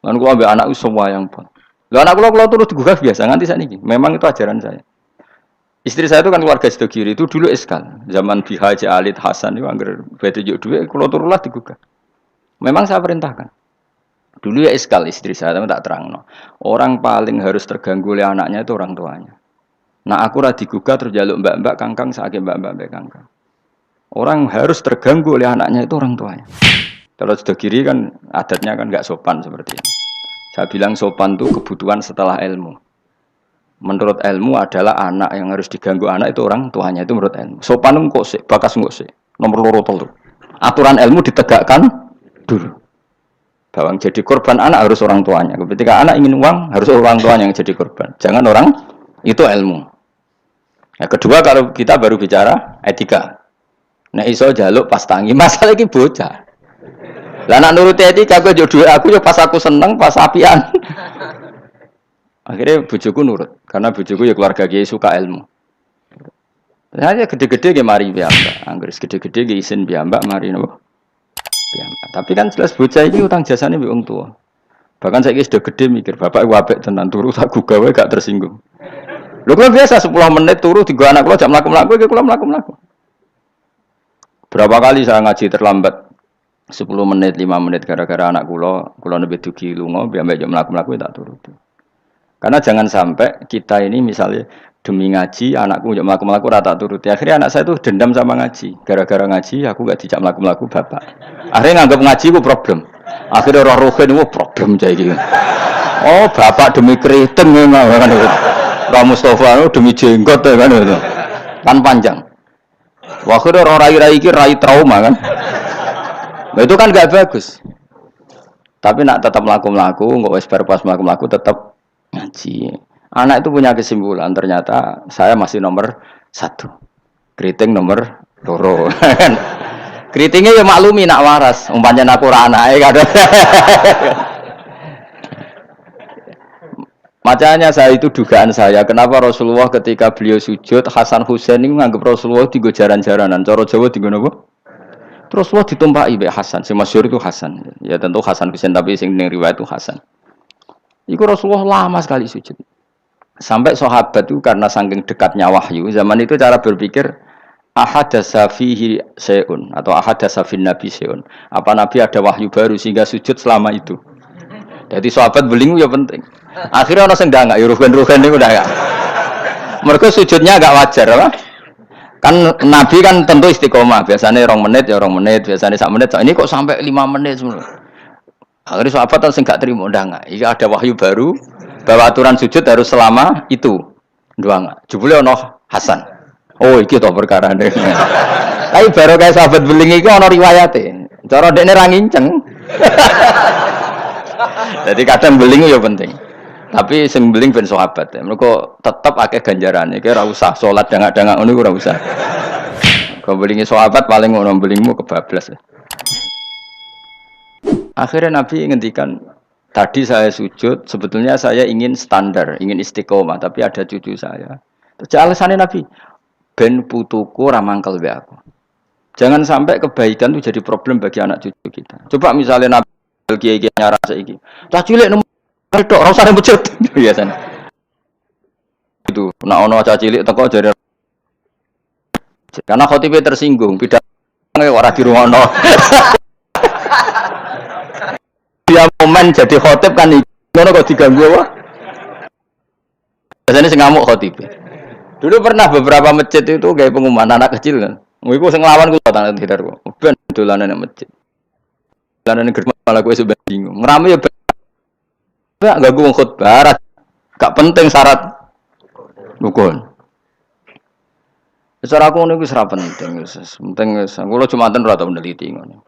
Lan kula ambek anakku semua yang pun. Lho anak kula terus digugah biasa nganti sakniki. Memang itu ajaran saya. Istri saya itu kan keluarga Sidogiri itu dulu eskal. Zaman Bi Haji Alid Hasan itu anggar bete juk dhuwit kula turulah digugah. Memang saya perintahkan. Dulu ya eskal istri saya tapi tak terangno. Orang paling harus terganggu oleh anaknya itu orang tuanya. Nah aku ra digugah terus jaluk mbak-mbak kangkang sakit mbak-mbak kangkang. Orang harus terganggu oleh anaknya itu orang tuanya. Kalau sudah kiri kan adatnya kan nggak sopan seperti ini. Saya bilang sopan itu kebutuhan setelah ilmu. Menurut ilmu adalah anak yang harus diganggu anak itu orang tuanya itu menurut ilmu. Sopan kok sih, bakas kok sih. Nomor loro telu. Aturan ilmu ditegakkan dulu. Bahwa jadi korban anak harus orang tuanya. Ketika anak ingin uang harus orang tuanya yang jadi korban. Jangan orang itu ilmu. Yang kedua kalau kita baru bicara etika. Nah iso jaluk pas tangi masalah ini bocah. Lah nak nuruti etika gue jodoh aku yo pas aku seneng pas apian. Akhirnya bojoku nurut karena bojoku ya keluarga kiai suka ilmu. Nah ya gede-gede ge mari piyambak. Angger gede-gede ge isin piyambak mari nopo. Piyambak. Tapi kan jelas bocah iki utang jasane mbek wong tua. Bahkan saiki sudah gede mikir bapak apik tenan turu tak gugah wae gak tersinggung. Lho kok biasa 10 menit turu digo anak kula jam mlaku-mlaku iki kula mlaku-mlaku. Berapa kali saya ngaji terlambat 10 menit, 5 menit gara-gara anak kula nembe dugi lunga mbek jam mlaku-mlaku tak turuti. Karena jangan sampai kita ini misalnya demi ngaji anakku jam mlaku-mlaku ora tak turuti. Akhirnya anak saya tuh dendam sama ngaji. Gara-gara ngaji aku gak dijak mlaku-mlaku bapak. Akhirnya nganggap ngaji ku problem. Akhirnya roh rohin problem jaya iki. Oh, bapak demi keriting memang kan itu. Pak Mustafa demi jenggot kan itu. Kan panjang. Waktu orang rai-rai iki rai trauma kan. Nah, itu kan gak bagus. Tapi nak tetap mlaku-mlaku, enggak wis pas mlaku-mlaku tetap ngaji. Anak itu punya kesimpulan ternyata saya masih nomor 1. Keriting nomor 2. Keritingnya ya maklumi nak waras, umpamanya aku ora anake kadang. Makanya saya itu dugaan saya, kenapa Rasulullah ketika beliau sujud Hasan Husain ini menganggap Rasulullah digo jaran-jaranan, cara Jawa digo napa? Terus Rasulullah ditumpaki mbek Hasan, sing masyhur itu Hasan. Ya tentu Hasan Husain tapi sing ning riwayat itu Hasan. Iku Rasulullah lama sekali sujud. Sampai sahabat itu karena saking dekatnya wahyu, zaman itu cara berpikir ahadasa fihi syai'un atau ahadasa fin nabi syai'un. Apa nabi ada wahyu baru sehingga sujud selama itu. Jadi sahabat belingu ya penting. Akhirnya orang sing enggak ya rugen-rugen niku udah enggak. Mergo sujudnya enggak wajar apa? Kan nabi kan tentu istiqomah, biasanya 2 menit ya 2 menit, biasanya 1 menit. Ini kok sampai 5 menit semua. Akhirnya sahabat sing enggak terima udah enggak. Iki ada wahyu baru bahwa aturan sujud harus selama itu. Doang enggak. Jebule ono Hasan. Oh, iki to perkara ne. Tapi baru kayak sahabat beling iki ono riwayate. Cara dekne ra nginceng. Jadi kadang beling ya penting. Tapi sing beling ben sahabat. Mergo tetep akeh ganjarane. Iki ora usah salat dangak-dangak ngono ora usah. Kau belingi sahabat paling ngono belingmu kebablas. Akhirnya Nabi ngendikan, tadi saya sujud, sebetulnya saya ingin standar, ingin istiqomah, tapi ada cucu saya. Terus alasannya Nabi, ben putuku ramangkel be aku. Jangan sampai kebaikan itu jadi problem bagi anak cucu kita. Coba misalnya Nabi kiai-kiai nyara saiki. Cah cilik nomor tok ora usah masjid biasanya. Itu nek ana cah cilik teko jare karena khotibe tersinggung, pidato ora dirungokno. Dia momen jadi khotib kan ngono kok diganggu apa? Biasanya sing ngamuk khotib. Dulu pernah beberapa masjid itu kayak pengumuman anak kecil kan. Iku sing nglawan ku tangan sekitarku. Ben dolanan nang masjid. Dolanan germa malah kowe sebab bingung. Ngrame ya enggak ganggu wong khotbah. Gak penting syarat rukun. Secara aku niku wis ra penting wis. Penting wis. Kulo Jumatan ora tau meneliti ngono.